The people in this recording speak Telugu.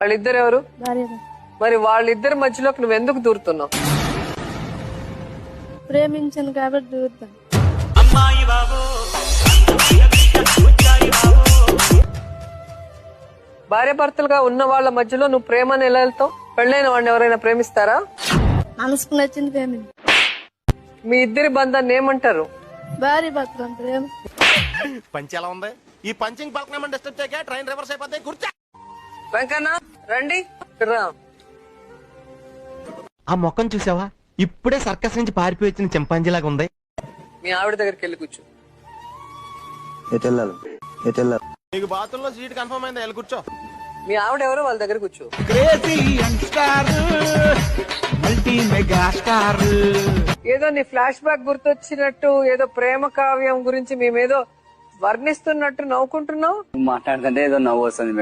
వాళ్ళిద్దరు ఎవరు? మరి వాళ్ళిద్దరి మధ్యలోకి నువ్వు ఎందుకు దూరుతున్నావు? ప్రేమించాను కాబట్టి దూరుతాను. భార్య భర్తలుగా ఉన్న వాళ్ళ మధ్యలో నువ్వు ప్రేమని ఎలా వెళ్తావు? పెళ్ళైన వాడిని ఎవరైనా ప్రేమిస్తారా? మనసుకు నచ్చింది ప్రేమించి. మీ ఇద్దరి బంధాన్ని ఏమంటారు? భార్య భర్తలు ప్రేమ. పంచి ఎలా ఉంది? ఈ పంచింగ్ పక్కన డిస్టర్బ్ చేయక ట్రైన్ రివర్స్ అయిపోతాయి. కూర్చో వెంకన్న రండి. రా. ఆ మొక్కను చూసావా? ఇప్పుడే సర్కస్ నుంచి పారిపోయి వచ్చిన చింపాంజీలాగా ఉంది. మీ ఆవిడ దగ్గరికి వెళ్ళి కూర్చో. నీకు బాత్రూమ్ లో సీట్ కన్ఫర్మ్ అయిందా? వెళ్ళి కూర్చో. మీ ఆవిడ ఎవరో వాళ్ళ దగ్గర కూర్చో. ఏదో నీ ఫ్లాష్ బ్యాక్ గుర్తొచ్చినట్టు, ఏదో ప్రేమ కావ్యం గురించి మేమేదో వర్ణిస్తున్నట్టు నవ్వుకుంటున్నావు. మాట్లాడుతుంటే ఏదో నవ్వు వస్తుంది.